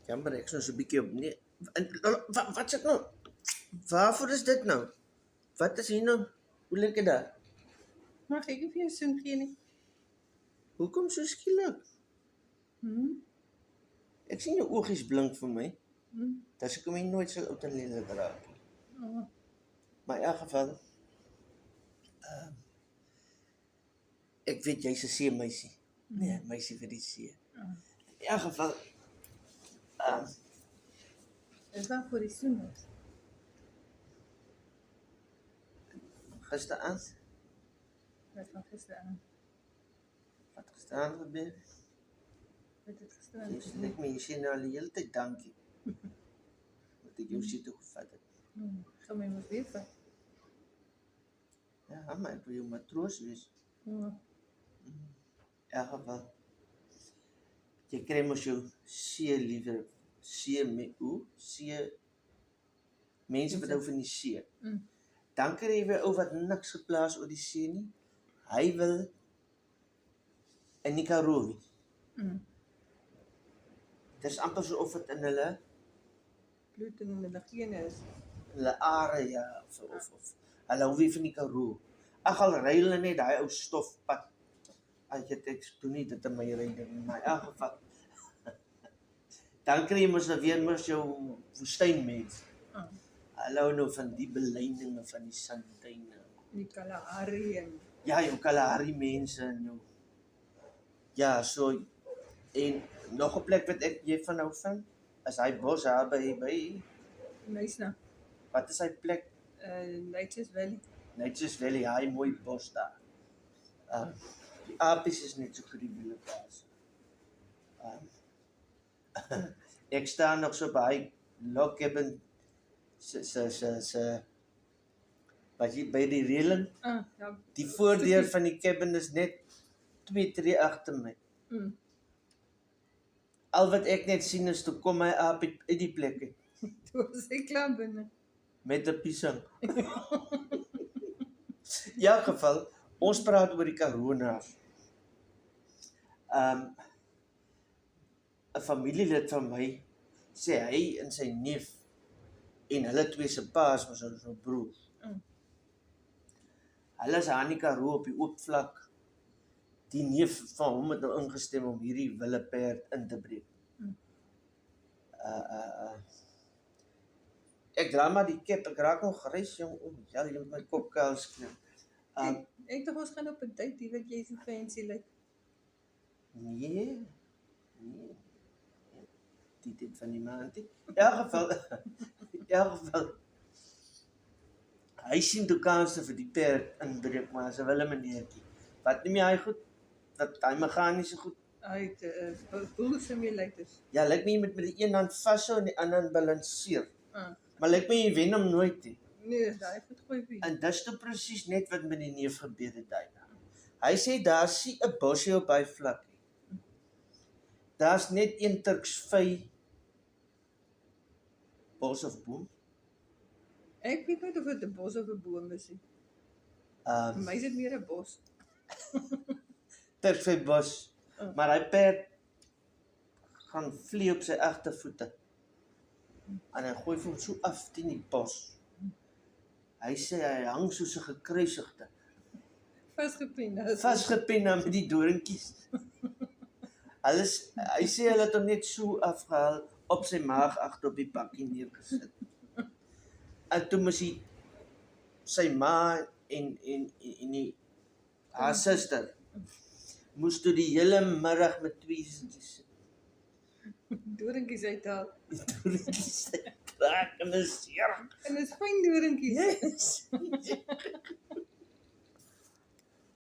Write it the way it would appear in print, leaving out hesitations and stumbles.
Jammer, ek is nou so 'n bietjie op nee. Wat sê nou? Waarvoor is dit nou? Wat is hier nou? Hoe lyk dit daar? Mag ek nie vir jou soen gee nie? Hoekom so skielik? Ek sien jou oogies blink vir my. Dat ek hom nooit so oud en lelik raak nie. Oh, Maar in elk geval, ek weet jy's 'n seemeisie. Nee, meisie vir die see. In elk geval, is dat voor die soen is? gisteraand, Wat van gisteraan? wat gisteraand gebeur, Wat het gisteraan? ek meen, jy sê nou al die hele tyd dankie. Dat ek jou sien toe gevat het. Gaan my mos weer vat. Ja, maar ek wil jou matroos wees. Ja. In elk geval, jy kry mos jou see liewer, see met hoe? See, mense wat hou van die see. Dan kry jy weer ou wat niks geplaas oor die see nie. Hy wil in die Karoo wees. Dis amper so of dit in hulle Bloed en hulle gene is. are, ja, of hulle hou weer van die Karoo. Ag al ry hulle net daai ou stofpad. Ek doen nie dit in my ryding nie, maar in elk geval. Dan kry jy mos nou weer mos jou woestynmense. Hulle hou nou van die beleininge van die sandtuine. Die Kalahari en Ja, jou Kalahari mense en jou. Ja, so en nog 'n plek wat jy van hou van, is hy bos daar by Nysna. wat is hy plek? Nature's Valley. Nature's Valley, hy mooi bos daar. Die apies is net so goed die wiele plaas. Ek staan nog so by log cabin wat jy by die reëling. Ja. Die voordeur van die cabin is net 2 tree agter my. Al wat ek net sien is toe kom my aap uit die plek uit, Toe was ek klaar binne. met 'n piesang. In elk geval, ons praat oor die Karoo nou. 'n familielid van my sê hy en sy neef en hulle twee se paas was so broer. Hulle is aan die Karoo op die oop vlak. Die neef van hom het nou ingestem om hierdie wille perd in te breek. Ek dra maar die kep, ek raak nog grys jong. Ja, jy moet my kop kaal skreeu. Ek dink ons gaan op 'n date, die wat jy so fancy lyk. Nee. Die dit van die maand. In elk geval, hy sien toe kanse vir die perd inbreek, maar as 'n wille meneertjie. Wat nie hy goed, wat hy meganiese goed. Hy het boel simulators. Ja, lyk my jy moet met die een hand vashou en die ander hand balanseer. Maar lyk my jy wen hom nooit nie. Nee, daai goed gooi vir. En dis toe presies net wat met die neef gebeur het daai dag. Hy sê daar sien 'n bosie op hy vlak. Daar's net een turksvy bos of boom. Ek weet nie of dit 'n bos of 'n boom is nie. Vir my is dit meer 'n bos. Turksvy bos. Maar hy perd gaan vlieg op sy agtervoete. En hy gooi hom so af teen die bos. Hy sê hy hang soos 'n gekruisigde. Vasgepin met die doringkies. Hy sê hulle het hom net so afgehaal op sy maag agter op die bakkie neergesit. En toe moes hy sy ma en haar suster moes toe die hele middag met twee sit. Doringkies uithaal. Doringkies uitraak en is seer. En dis fyn doringkies. Yes.